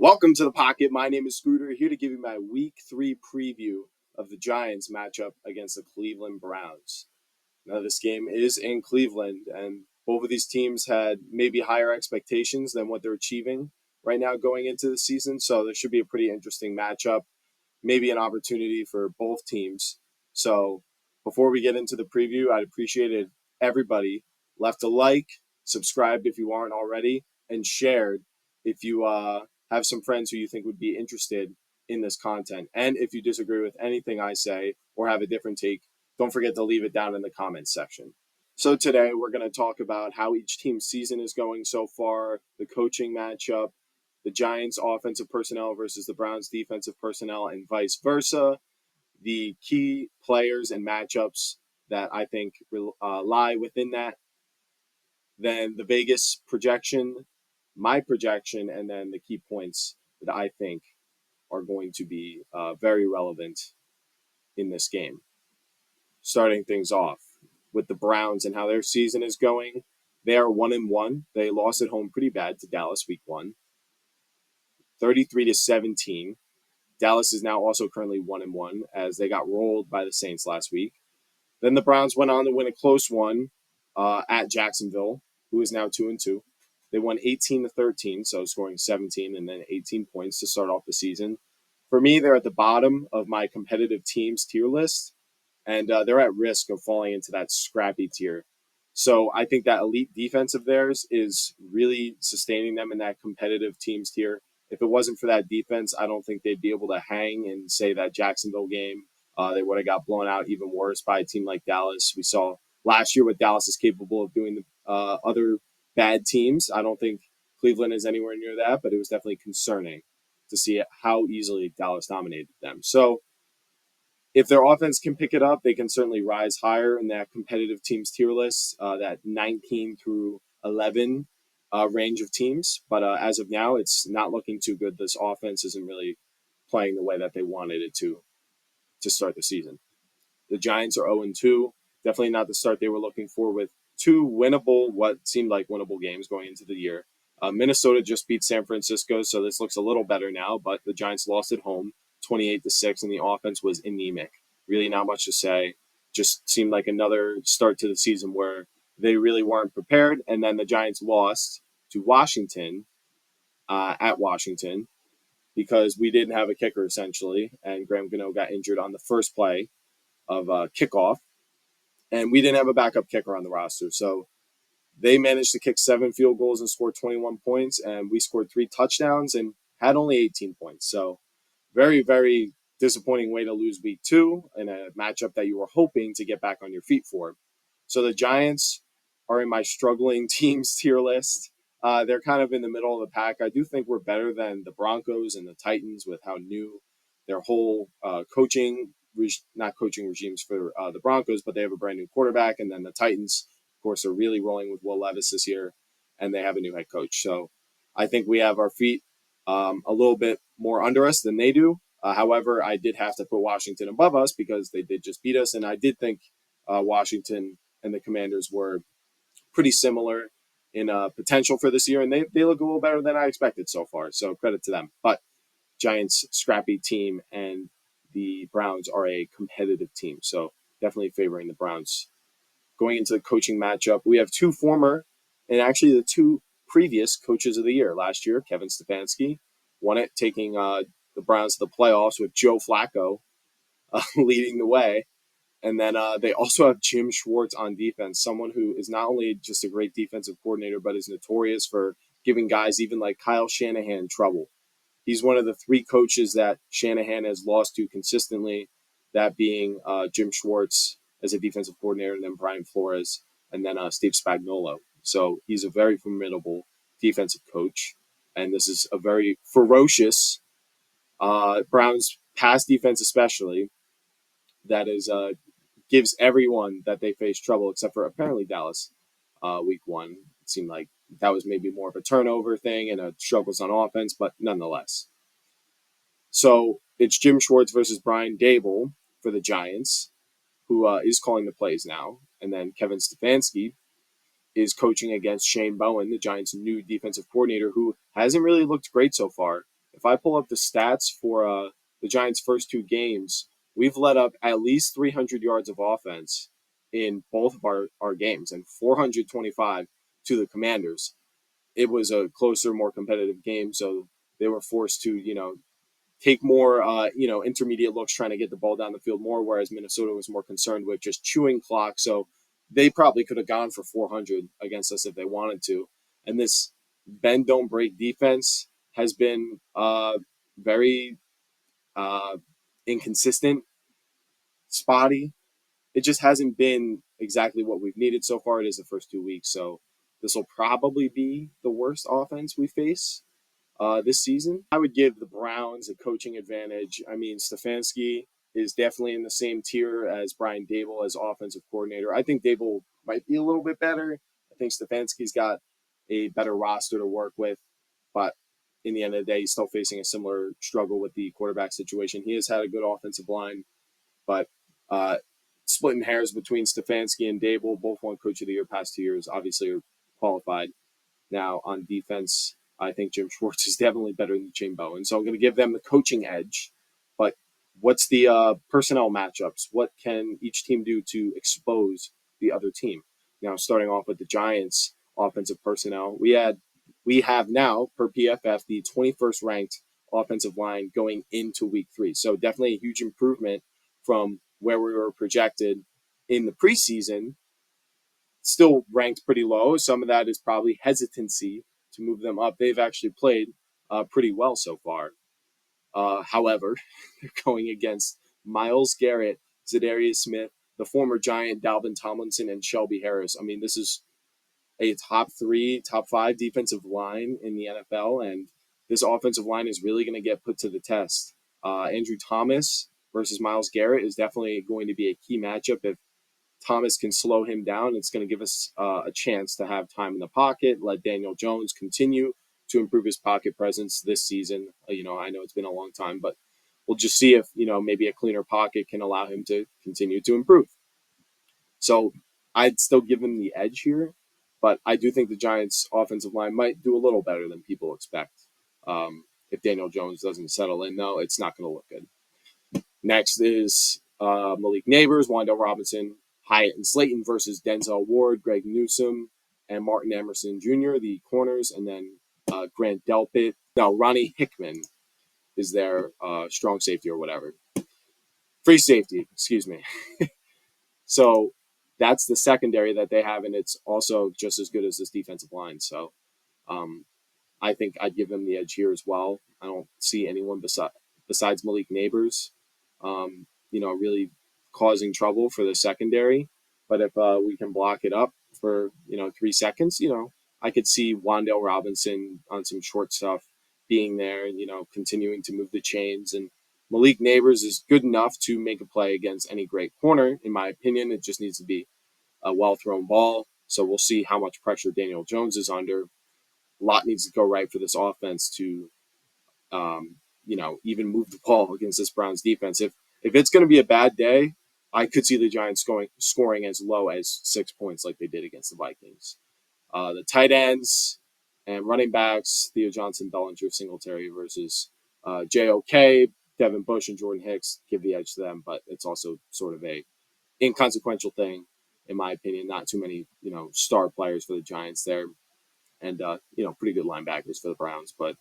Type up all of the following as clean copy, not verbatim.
Welcome to the Pocket. My name is Scooter, here to give you my Week 3 preview of the Giants matchup against the Cleveland Browns. Now, this game is in Cleveland, and both of these teams had maybe higher expectations than what they're achieving right now going into the season, so there should be a pretty interesting matchup, maybe an opportunity for both teams. So, before we get into the preview, I'd appreciate it if everybody left a like, subscribed if you aren't already, and shared if you have some friends who you think would be interested in this content. And if you disagree with anything I say or have a different take, don't forget to leave it down in the comments section. So today we're going to talk about how each team's season is going so far, the coaching matchup, the Giants offensive personnel versus the Browns defensive personnel, and vice versa, the key players and matchups that I think lie within that, then the Vegas projection, my projection, and then the key points that I think are going to be very relevant in this game. Starting things off with the Browns and how their season is going. They are 1-1. They lost at home pretty bad to Dallas week 1, 33-17. Dallas is now also currently 1-1 as they got rolled by the Saints last week. Then the Browns went on to win a close one at Jacksonville, who is now 2-2. They won 18-13, so scoring 17 and then 18 points to start off the season. For me, they're at the bottom of my competitive teams tier list, and they're at risk of falling into that scrappy tier. So I think that elite defense of theirs is really sustaining them in that competitive teams tier. If it wasn't for that defense, I don't think they'd be able to hang in, say, that Jacksonville game. They would have got blown out even worse by a team like Dallas. We saw last year what Dallas is capable of doing to other bad teams. I don't think Cleveland is anywhere near that, but it was definitely concerning to see how easily Dallas dominated them. So if their offense can pick it up, they can certainly rise higher in that competitive teams tier list, that 19 through 11 range of teams. But as of now, it's not looking too good. This offense isn't really playing the way that they wanted it to start the season. The Giants are 0-2. Definitely not the start they were looking for, with two winnable, what seemed like winnable games going into the year. Minnesota just beat San Francisco, so this looks a little better now, but the Giants lost at home 28-6, and the offense was anemic. Really not much to say. Just seemed like another start to the season where they really weren't prepared, and then the Giants lost to Washington at Washington because we didn't have a kicker, essentially, and Graham Gano got injured on the first play of kickoff, and we didn't have a backup kicker on the roster. So they managed to kick 7 field goals and score 21 points, and we scored 3 touchdowns and had only 18 points. So very, very disappointing way to lose week 2 in a matchup that you were hoping to get back on your feet for. So the Giants are in my struggling teams tier list. They're kind of in the middle of the pack. I do think we're better than the Broncos and the Titans with how new their whole not coaching regimes for the Broncos, but they have a brand new quarterback. And then the Titans, of course, are really rolling with Will Levis this year, and they have a new head coach. So I think we have our feet a little bit more under us than they do. However, I did have to put Washington above us because they did just beat us, and I did think Washington and the Commanders were pretty similar in potential for this year, and they look a little better than I expected so far, so credit to them. But Giants, scrappy team, and the Browns are a competitive team, so definitely favoring the Browns. Going into the coaching matchup, we have two former, and actually the two previous coaches of the year. Last year, Kevin Stefanski won it, taking the Browns to the playoffs with Joe Flacco leading the way. And then they also have Jim Schwartz on defense, someone who is not only just a great defensive coordinator, but is notorious for giving guys even like Kyle Shanahan trouble. He's one of the 3 coaches that Shanahan has lost to consistently, that being Jim Schwartz as a defensive coordinator, and then Brian Flores, and then Steve Spagnuolo. So he's a very formidable defensive coach, and this is a very ferocious Browns pass defense, especially, that is gives everyone that they face trouble, except for apparently Dallas week 1. It seemed like that was maybe more of a turnover thing and a struggles on offense, but nonetheless. So it's Jim Schwartz versus Brian Dable for the Giants, who is calling the plays now. And then Kevin Stefanski is coaching against Shane Bowen, the Giants' new defensive coordinator, who hasn't really looked great so far. If if I pull up the stats for the Giants' first two games, we've let up at least 300 yards of offense in both of our games and 425 to the Commanders. It was a closer, more competitive game, so they were forced to, take more, intermediate looks trying to get the ball down the field more, whereas Minnesota was more concerned with just chewing clock. So they probably could have gone for 400 against us if they wanted to. And this bend don't break defense has been very uh, inconsistent, spotty. It just hasn't been exactly what we've needed so far. It is the first 2 weeks, so this will probably be the worst offense we face this season. I would give the Browns a coaching advantage. I mean, Stefanski is definitely in the same tier as Brian Dable as offensive coordinator. I think Dable might be a little bit better. I think Stefanski's got a better roster to work with, but in the end of the day, he's still facing a similar struggle with the quarterback situation. He has had a good offensive line, but uh, splitting hairs between Stefanski and Dable, both won Coach of the Year past 2 years, obviously are qualified. Now on defense, I think Jim Schwartz is definitely better than Shane Bowen. So I'm going to give them the coaching edge. But what's the personnel matchups? What can each team do to expose the other team? Now, starting off with the Giants' offensive personnel, we have now per PFF the 21st ranked offensive line going into Week 3. So definitely a huge improvement from where we were projected in the preseason. Still ranked pretty low. Some of that is probably hesitancy to move them up. They've actually played pretty well so far. However, they're going against Myles Garrett, Zadarius Smith, the former Giant Dalvin Tomlinson, and Shelby Harris. I mean, this is a top 3, top 5 defensive line in the NFL, and this offensive line is really going to get put to the test. Andrew Thomas versus Myles Garrett is definitely going to be a key matchup. If Thomas can slow him down, it's going to give us a chance to have time in the pocket, let Daniel Jones continue to improve his pocket presence this season. I know it's been a long time, but we'll just see if, maybe a cleaner pocket can allow him to continue to improve. So I'd still give him the edge here, but I do think the Giants' offensive line might do a little better than people expect. If Daniel Jones doesn't settle in, though, it's not going to look good. Next is Malik Neighbors, Wan'Dale Robinson, Hyatt and Slayton versus Denzel Ward, Greg Newsome, and Martin Emerson Jr., the corners, and then Grant Delpit. No, Ronnie Hickman is their strong safety or whatever. Free safety, excuse me. So that's the secondary that they have, and it's also just as good as this defensive line. So I think I'd give them the edge here as well. I don't see anyone besides Malik Neighbors, really causing trouble for the secondary. But if we can block it up for 3 seconds, I could see Wan'Dale Robinson on some short stuff being there, continuing to move the chains. And Malik Neighbors is good enough to make a play against any great corner, in my opinion. It just needs to be a well thrown ball. So we'll see how much pressure Daniel Jones is under. A lot needs to go right for this offense to, even move the ball against this Browns defense. If it's going to be a bad day, I could see the Giants scoring as low as 6 points like they did against the Vikings. The tight ends and running backs, Theo Johnson, Bellinger, Singletary versus JOK, Devin Bush, and Jordan Hicks, give the edge to them, but it's also sort of a inconsequential thing, in my opinion. Not too many, star players for the Giants there, and pretty good linebackers for the Browns, but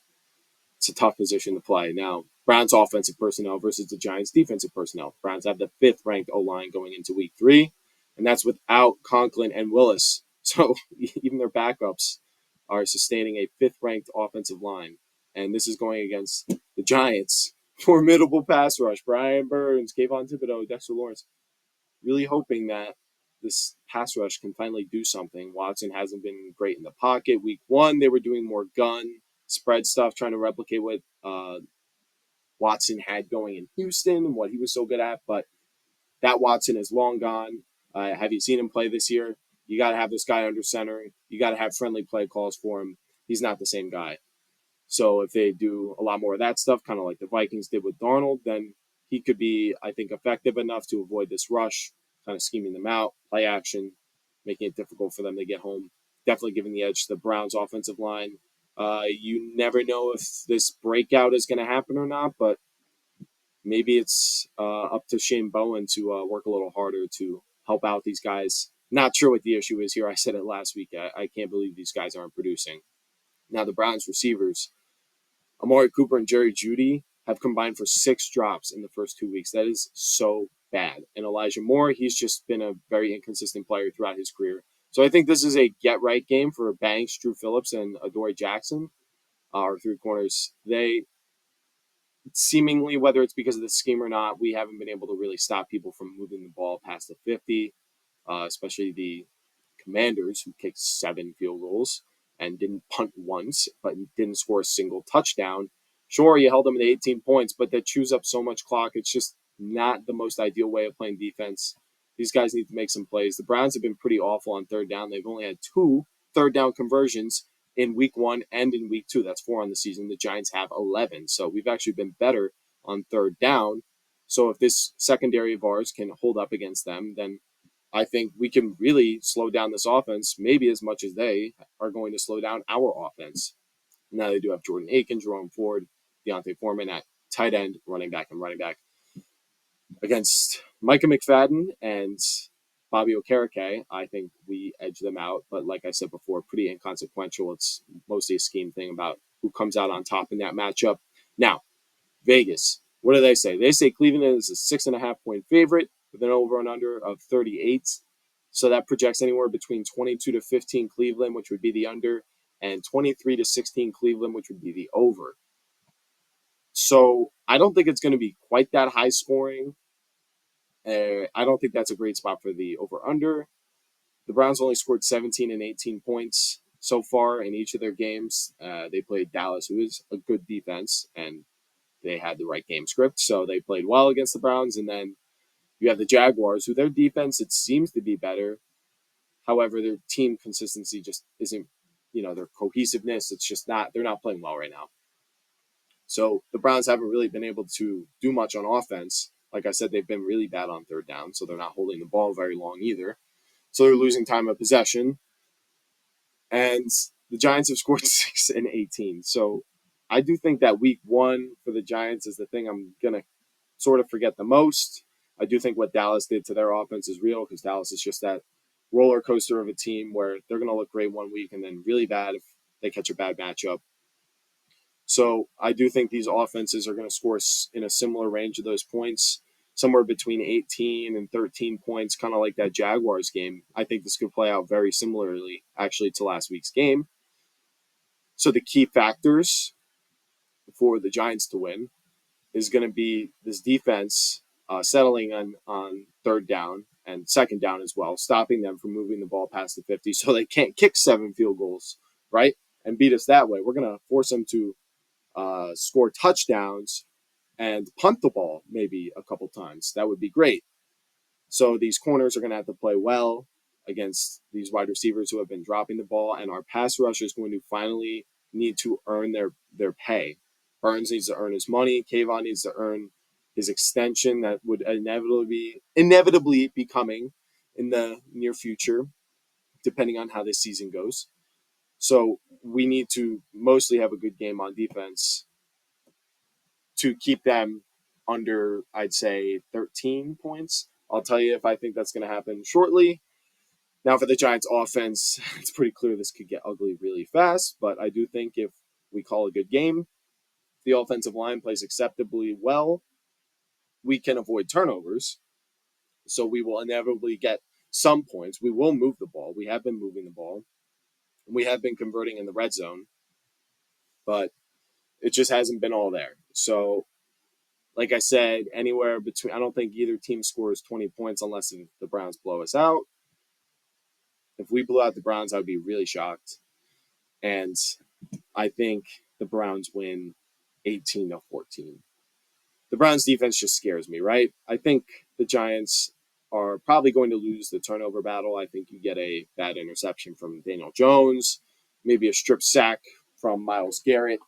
it's a tough position to play. Now, Browns offensive personnel versus the Giants defensive personnel. Browns have the 5th ranked O-line going into Week 3, and that's without Conklin and Willis. So even their backups are sustaining a 5th ranked offensive line. And this is going against the Giants' formidable pass rush. Brian Burns, Kayvon Thibodeau, Dexter Lawrence. Really hoping that this pass rush can finally do something. Watson hasn't been great in the pocket. Week 1, they were doing more gun spread stuff, trying to replicate what Watson had going in Houston and what he was so good at. But that Watson is long gone. Have you seen him play this year? You got to have this guy under center. You got to have friendly play calls for him. He's not the same guy. So if they do a lot more of that stuff, kind of like the Vikings did with Darnold, then he could be, I think, effective enough to avoid this rush, kind of scheming them out, play action, making it difficult for them to get home. Definitely giving the edge to the Browns offensive line. You never know if this breakout is going to happen or not, but maybe it's up to Shane Bowen to work a little harder to help out these guys. Not sure what the issue is here. I said it last week. I can't believe these guys aren't producing. Now, the Browns receivers, Amari Cooper and Jerry Jeudy, have combined for 6 drops in the first 2 weeks. That is so bad. And Elijah Moore, he's just been a very inconsistent player throughout his career. So I think this is a get-right game for Banks, Drew Phillips, and Adoree Jackson, our 3 corners. They seemingly, whether it's because of the scheme or not, we haven't been able to really stop people from moving the ball past the 50, especially the Commanders, who kicked 7 field goals and didn't punt once, but didn't score a single touchdown. Sure, you held them to 18 points, but that chews up so much clock. It's just not the most ideal way of playing defense. These guys need to make some plays. The Browns have been pretty awful on third down. They've only had 2 third down conversions in week 1 and in week 2. That's 4 on the season. The Giants have 11. So we've actually been better on third down. So if this secondary of ours can hold up against them, then I think we can really slow down this offense, maybe as much as they are going to slow down our offense. Now they do have Jordan Aiken, Jerome Ford, Deontay Foreman at tight end, running back, and running back. Against Micah McFadden and Bobby Okereke, I think we edge them out. But like I said before, pretty inconsequential. It's mostly a scheme thing about who comes out on top in that matchup. Now, Vegas, what do they say? They say Cleveland is a 6.5-point favorite with an over and under of 38. So that projects anywhere between 22 to 15 Cleveland, which would be the under, and 23 to 16 Cleveland, which would be the over. So I don't think it's going to be quite that high scoring. I don't think that's a great spot for the over under. The Browns only scored 17 and 18 points so far in each of their games. They played Dallas, who is a good defense, and they had the right game script, so they played well against the Browns. And then you have the Jaguars, who their defense, it seems to be better. However, their team consistency just isn't, their cohesiveness, it's just not, they're not playing well right now. So the Browns haven't really been able to do much on offense. Like I said, they've been really bad on third down, so they're not holding the ball very long either. So they're losing time of possession. And the Giants have scored 6 and 18. So I do think that week 1 for the Giants is the thing I'm going to sort of forget the most. I do think what Dallas did to their offense is real, because Dallas is just that roller coaster of a team where they're going to look great one week and then really bad if they catch a bad matchup. So I do think these offenses are going to score in a similar range of those points, somewhere between 18 and 13 points, kind of like that Jaguars game. I think this could play out very similarly, actually, to last week's game. So the key factors for the Giants to win is going to be this defense settling on third down and second down as well, stopping them from moving the ball past the 50 so they can't kick 7 field goals, right, and beat us that way. We're going to force them to score touchdowns and punt the ball maybe a couple times. That would be great. So these corners are going to have to play well against these wide receivers who have been dropping the ball, and our pass rush is going to finally need to earn their pay. Burns needs to earn his money. Kayvon needs to earn his extension that would inevitably be coming in the near future, depending on how this season goes. So we need to mostly have a good game on defense to keep them under, I'd say, 13 points. I'll tell you if I think that's going to happen shortly. Now, for the Giants offense, it's pretty clear this could get ugly really fast, but I do think if we call a good game, the offensive line plays acceptably well, we can avoid turnovers. So we will inevitably get some points. We will move the ball. We have been moving the ball. We have been converting in the red zone, but it just hasn't been all there. So, like I said, anywhere between, I don't think either team scores 20 points unless the Browns blow us out. If we blew out the Browns, I would be really shocked. And I think the Browns win 18-14. The Browns defense just scares me, right? I think the Giants are probably going to lose the turnover battle. I think you get a bad interception from Daniel Jones, maybe a strip sack from Myles Garrett,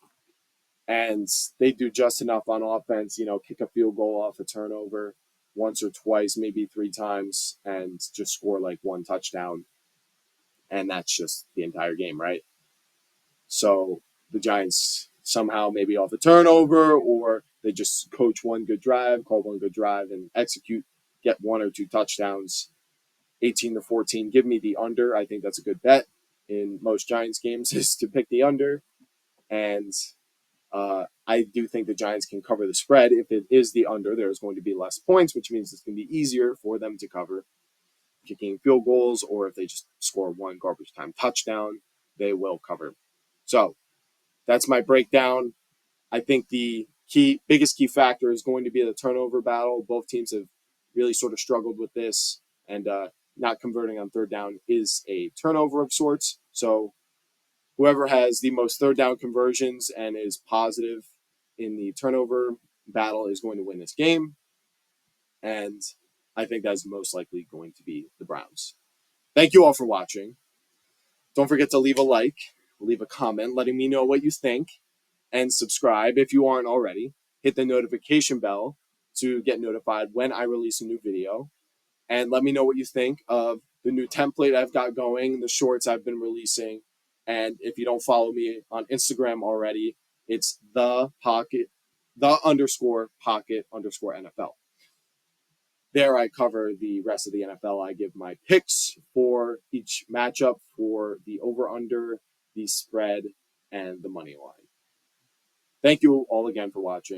and they do just enough on offense, kick a field goal off a turnover once or twice, maybe 3 times, and just score like 1 touchdown. And that's just the entire game, right? So the Giants somehow maybe off a turnover, or they just coach one good drive, call one good drive, and execute, get 1 or 2 touchdowns. 18-14. Give me the under. I think that's a good bet in most Giants games is to pick the under. And I do think the Giants can cover the spread. If it is the under, there's going to be less points, which means it's going to be easier for them to cover kicking field goals, or if they just score one garbage time touchdown, they will cover. So that's my breakdown. I think the biggest key factor is going to be the turnover battle. Both teams have really sort of struggled with this, and not converting on third down is a turnover of sorts. So whoever has the most third down conversions and is positive in the turnover battle is going to win this game. And I think that's most likely going to be the Browns. Thank you all for watching. Don't forget to leave a like, leave a comment letting me know what you think, and subscribe if you aren't already. Hit the notification bell to get notified when I release a new video. And let me know what you think of the new template I've got going, the shorts I've been releasing. And if you don't follow me on Instagram already, it's the underscore pocket underscore NFL. There I cover the rest of the NFL. I give my picks for each matchup for the over-under, the spread, and the money line. Thank you all again for watching.